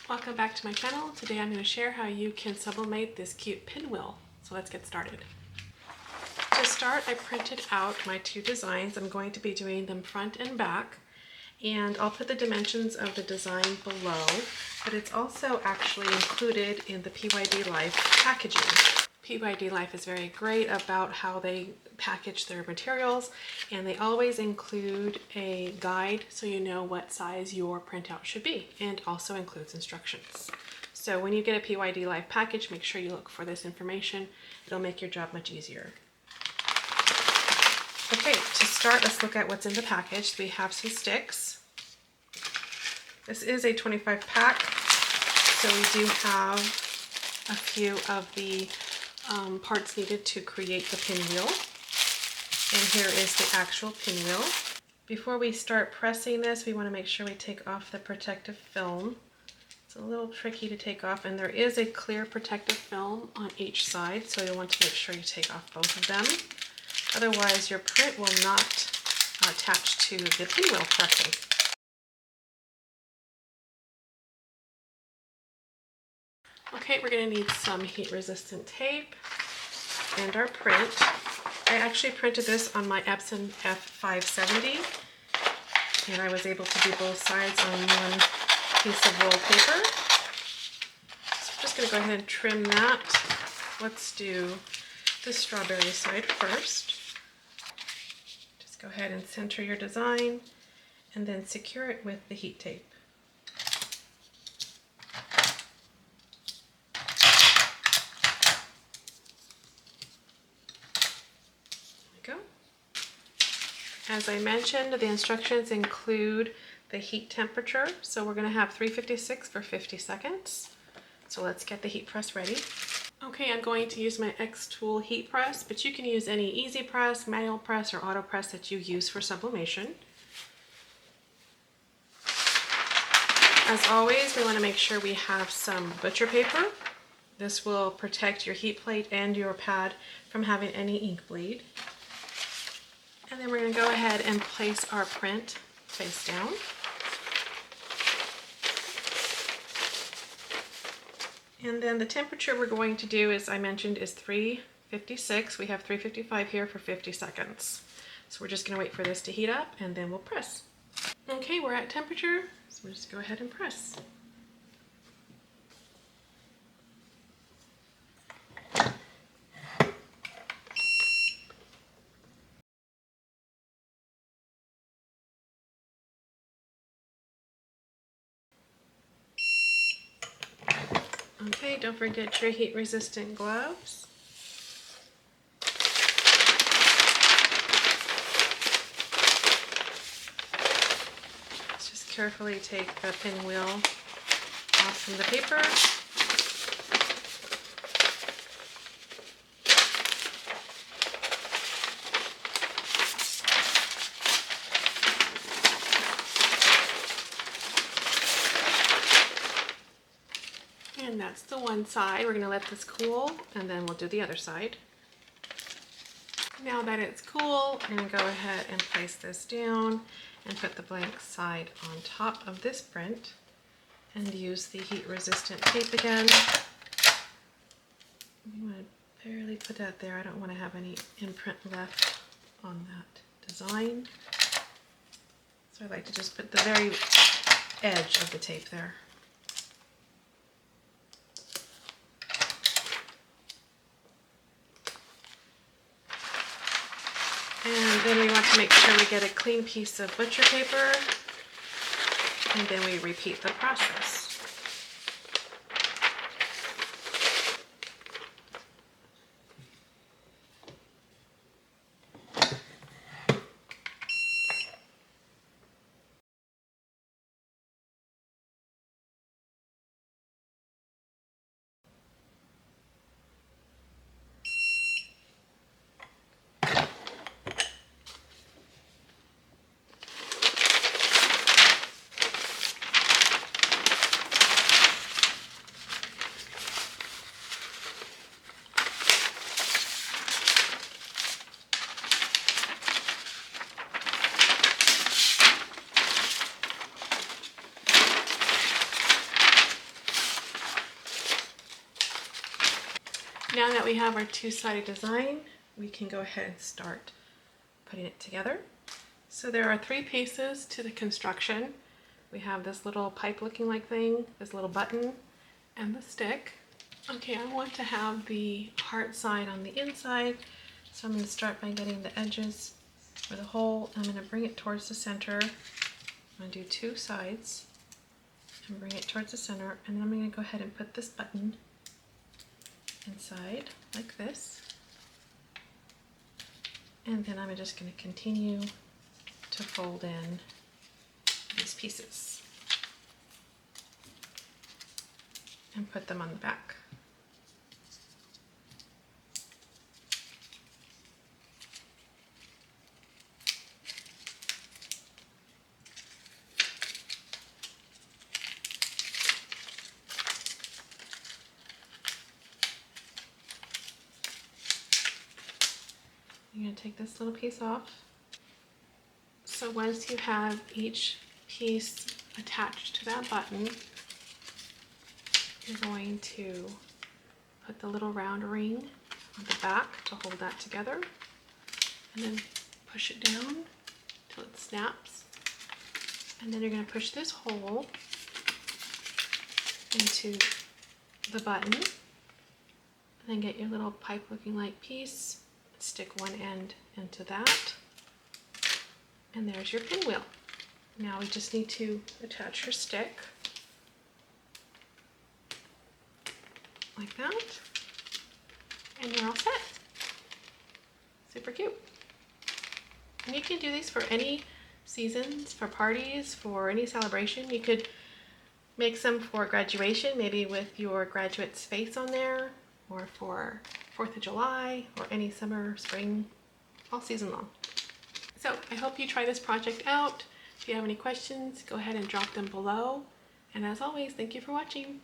Welcome back to my channel. Today I'm going to share how you can sublimate this cute pinwheel. So let's get started. To start, I printed out my two designs. I'm going to be doing them front and back, and I'll put the dimensions of the design below, but it's also actually included in the PYD Life packaging. PYD Life is very great about how they package their materials, and they always include a guide so you know what size your printout should be, and also includes instructions. So when you get a PYD Life package, make sure you look for this information. It'll make your job much easier. Okay, to start, let's look at what's in the package. We have some sticks. This is a 25 pack, so we do have a few of the parts needed to create the pinwheel. And here is the actual pinwheel. Before we start pressing this, we want to make sure we take off the protective film. It's a little tricky to take off, and there is a clear protective film on each side, so you'll want to make sure you take off both of them. Otherwise, your print will not attach to the pinwheel correctly. Okay, we're going to need some heat-resistant tape and our print. I actually printed this on my Epson F570, and I was able to do both sides on one piece of roll paper. So I'm just going to go ahead and trim that. Let's do the strawberry side first. Just go ahead and center your design and then secure it with the heat tape. As I mentioned, the instructions include the heat temperature, so we're going to have 356 for 50 seconds. So let's get the heat press ready. Okay, I'm going to use my X-Tool heat press, but you can use any easy press, manual press, or auto press that you use for sublimation. As always, we want to make sure we have some butcher paper. This will protect your heat plate and your pad from having any ink bleed. And then we're going to go ahead and place our print face down. And then the temperature we're going to do, as I mentioned, is 356. We have 355 here for 50 seconds. So we're just going to wait for this to heat up, and then we'll press. Okay, we're at temperature, so we'll just go ahead and press. Okay, don't forget your heat-resistant gloves. Let's just carefully take the pinwheel off from the paper. And that's the one side. We're going to let this cool, and then we'll do the other side. Now that it's cool, I'm going to go ahead and place this down and put the blank side on top of this print and use the heat-resistant tape again. I'm going to barely put that there. I don't want to have any imprint left on that design. So I like to just put the very edge of the tape there. And then we want to make sure we get a clean piece of butcher paper, and then we repeat the process. Now that we have our two-sided design, we can go ahead and start putting it together. So there are 3 pieces to the construction. We have this little pipe looking like thing, this little button, and the stick. Okay, I want to have the heart side on the inside, so I'm going to start by getting the edges for the hole. I'm going to bring it towards the center. I'm going to do 2 sides and bring it towards the center, and then I'm going to go ahead and put this button inside like this. And then I'm just going to continue to fold in these pieces and put them on the back. You're going to take this little piece off. So once you have each piece attached to that button, you're going to put the little round ring on the back to hold that together, and then push it down till it snaps. And then you're going to push this hole into the button, and then get your little pipe looking like piece, stick one end into that, and there's your pinwheel. Now we just need to attach your stick like that, and you're all set. Super cute. And you can do these for any seasons, for parties, for any celebration. You could make some for graduation, maybe with your graduate's face on there, or for 4th of July, or any summer, spring, all season long. So I hope you try this project out. If you have any questions, go ahead and drop them below. And as always, thank you for watching.